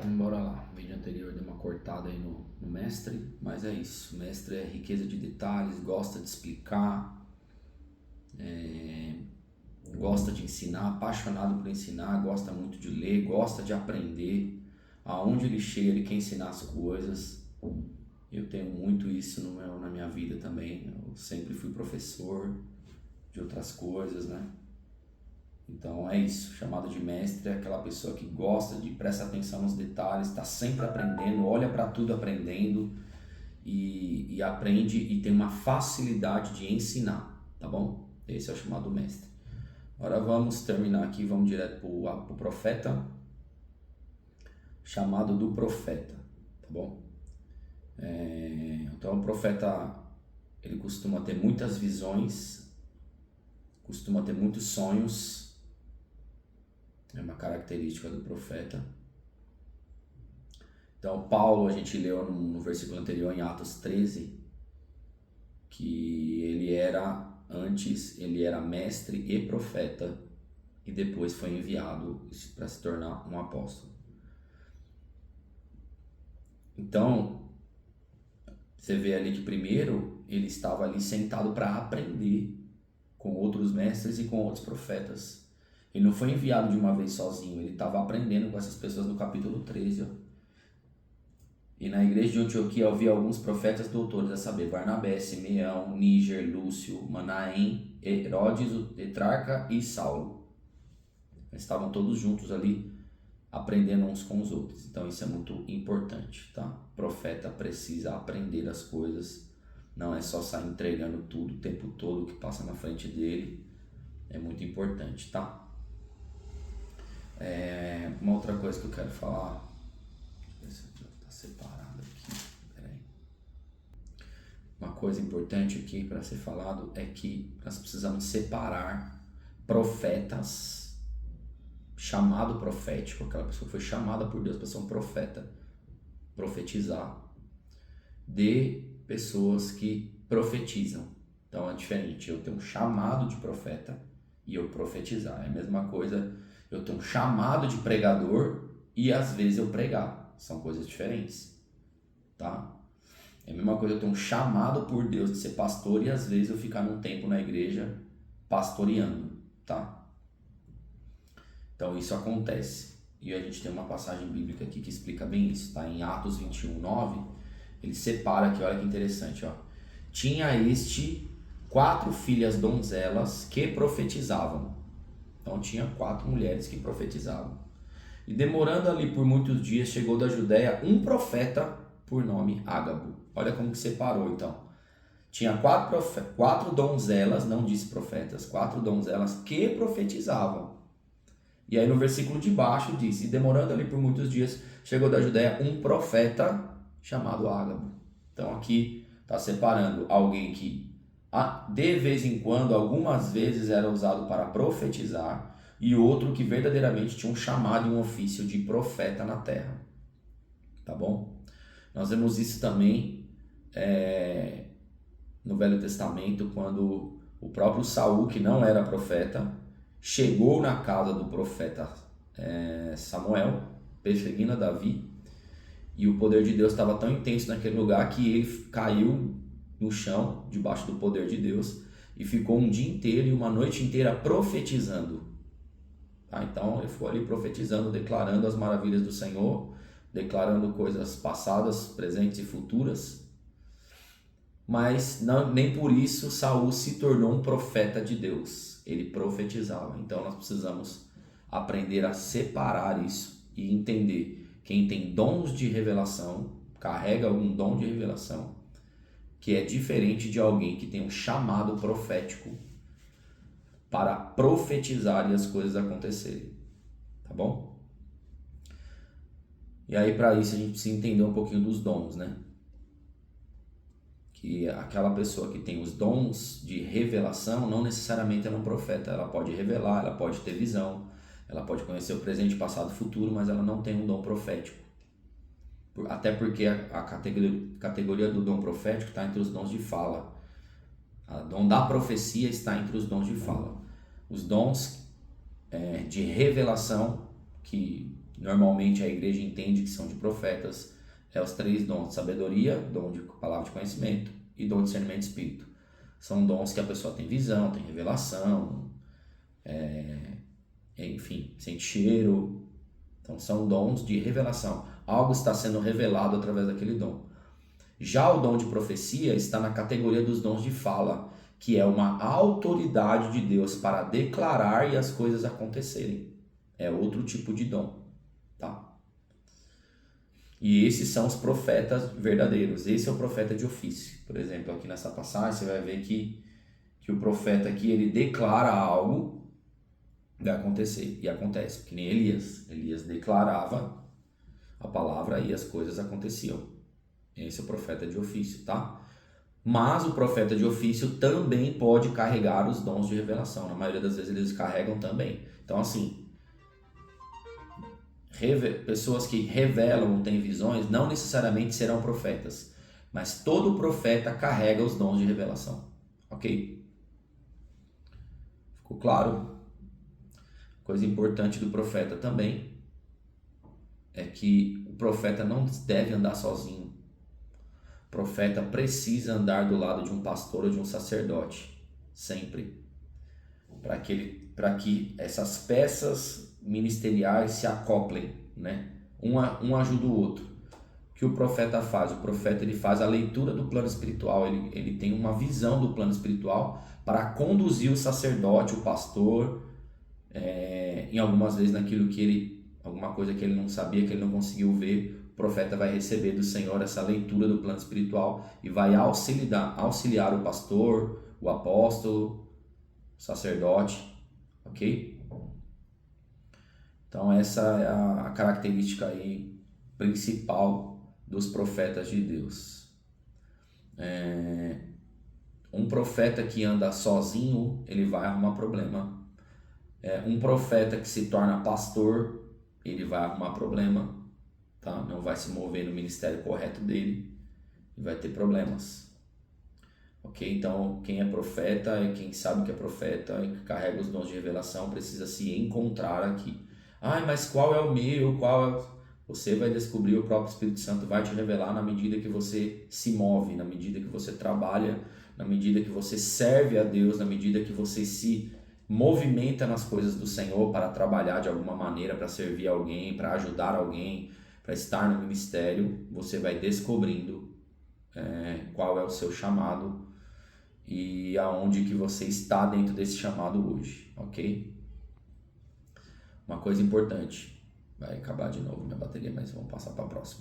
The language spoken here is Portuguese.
Bora lá, no vídeo anterior deu uma cortada aí no mestre, mas é isso, o mestre é riqueza de detalhes, gosta de explicar, gosta de ensinar, apaixonado por ensinar, gosta muito de ler, gosta de aprender, aonde ele chega ele quer ensinar as coisas. Eu tenho muito isso na minha vida também, eu sempre fui professor de outras coisas, né? Então é isso, chamado de mestre é aquela pessoa que gosta de prestar atenção nos detalhes, está sempre aprendendo, olha para tudo aprendendo e aprende e tem uma facilidade de ensinar, tá bom? Esse é o chamado mestre. Agora vamos terminar aqui, vamos direto para o profeta, chamado do profeta, tá bom? Então o profeta, ele costuma ter muitas visões, costuma ter muitos sonhos. É uma característica do profeta. Então, Paulo, a gente leu no versículo anterior, em Atos 13, que ele era mestre e profeta, e depois foi enviado para se tornar um apóstolo. Então, você vê ali que primeiro ele estava ali sentado para aprender com outros mestres e com outros profetas. Ele não foi enviado de uma vez sozinho, ele estava aprendendo com essas pessoas no capítulo 13. Ó. E na igreja de Antioquia havia alguns profetas doutores, a saber, Barnabé, Simeão, Níger, Lúcio, Manaém, Herodes, o tetrarca e Saulo. Eles estavam todos juntos ali, aprendendo uns com os outros. Então isso é muito importante, tá? O profeta precisa aprender as coisas, não é só sair entregando tudo o tempo todo que passa na frente dele. É muito importante, tá? Uma outra coisa que eu quero falar, deixa eu ver se está separado aqui, peraí. Uma coisa importante aqui para ser falado é que nós precisamos separar profetas, chamado profético, aquela pessoa que foi chamada por Deus para ser um profeta, profetizar, de pessoas que profetizam. Então é diferente, eu tenho um chamado de profeta e eu profetizar, é a mesma coisa. Eu tenho um chamado de pregador e às vezes eu pregar. São coisas diferentes, tá? É a mesma coisa, eu tenho um chamado por Deus de ser pastor e às vezes eu ficar num tempo na igreja pastoreando, tá? Então isso acontece. E a gente tem uma passagem bíblica aqui que explica bem isso, tá? Em Atos 21:9, ele separa aqui, olha que interessante, ó. Tinha 4 filhas donzelas que profetizavam. Então tinha 4 mulheres que profetizavam. E demorando ali por muitos dias, chegou da Judéia um profeta por nome Ágabo. Olha como que separou então. Tinha 4 donzelas, não disse profetas, 4 donzelas que profetizavam. E aí no versículo de baixo diz, e demorando ali por muitos dias, chegou da Judéia um profeta chamado Ágabo. Então aqui está separando alguém que de vez em quando, algumas vezes era usado para profetizar, e outro que verdadeiramente tinha um chamado e um ofício de profeta na terra. Tá bom? Nós vemos isso também no Velho Testamento, quando o próprio Saul, que não era profeta, chegou na casa do profeta Samuel, perseguindo a Davi, e o poder de Deus estava tão intenso naquele lugar que ele caiu no chão, debaixo do poder de Deus, e ficou um dia inteiro e uma noite inteira profetizando. Tá? Então ele ficou ali profetizando, declarando as maravilhas do Senhor, declarando coisas passadas, presentes e futuras. Mas nem por isso Saul se tornou um profeta de Deus. Ele profetizava. Então nós precisamos aprender a separar isso e entender quem tem dons de revelação, carrega algum dom de revelação, que é diferente de alguém que tem um chamado profético para profetizar e as coisas acontecerem, tá bom? E aí para isso a gente precisa entender um pouquinho dos dons, né? Que aquela pessoa que tem os dons de revelação não necessariamente é um profeta, ela pode revelar, ela pode ter visão, ela pode conhecer o presente, passado e futuro, mas ela não tem um dom profético. Até porque a categoria do dom profético está entre os dons de fala. O dom da profecia está entre os dons de fala. Os dons de revelação, que normalmente a igreja entende que são de profetas, os 3 dons de sabedoria, dom de palavra de conhecimento e dom de discernimento de espírito. São dons que a pessoa tem visão, tem revelação, enfim, sente cheiro. Então são dons de revelação. Algo está sendo revelado através daquele dom. Já o dom de profecia está na categoria dos dons de fala, que é uma autoridade de Deus para declarar e as coisas acontecerem. É outro tipo de dom, tá? E esses são os profetas verdadeiros. Esse é o profeta de ofício. Por exemplo, aqui nessa passagem você vai ver que o profeta aqui ele declara algo vai acontecer e acontece, que nem Elias. Elias declarava a palavra e as coisas aconteciam. Esse é o profeta de ofício, tá? Mas o profeta de ofício também pode carregar os dons de revelação. Na maioria das vezes eles carregam também. Então, assim, pessoas que revelam ou têm visões não necessariamente serão profetas, mas todo profeta carrega os dons de revelação. Ok? Ficou claro? Coisa importante do profeta também é que o profeta não deve andar sozinho. O profeta precisa andar do lado de um pastor ou de um sacerdote, sempre, para que essas peças ministeriais se acoplem, né? Um ajuda o outro. O que o profeta faz? O profeta ele faz a leitura do plano espiritual, ele tem uma visão do plano espiritual para conduzir o sacerdote, o pastor, em algumas vezes naquilo que alguma coisa que ele não sabia, que ele não conseguiu ver. O profeta vai receber do Senhor essa leitura do plano espiritual e vai auxiliar o pastor, o apóstolo, o sacerdote, ok? Então essa é a característica aí principal dos profetas de Deus. Um profeta que anda sozinho, ele vai arrumar problema. Um profeta que se torna pastor, ele vai arrumar problema, tá? Não vai se mover no ministério correto dele e vai ter problemas. Ok? Então, quem é profeta é quem sabe que é profeta e que carrega os dons de revelação, precisa se encontrar aqui. Mas qual é o meu? Você vai descobrir, o próprio Espírito Santo vai te revelar na medida que você se move, na medida que você trabalha, na medida que você serve a Deus, na medida que você se movimenta nas coisas do Senhor para trabalhar de alguma maneira, para servir alguém, para ajudar alguém, para estar no ministério, você vai descobrindo qual é o seu chamado e aonde que você está dentro desse chamado hoje, ok? Uma coisa importante, vai acabar de novo minha bateria, mas vamos passar para a próxima.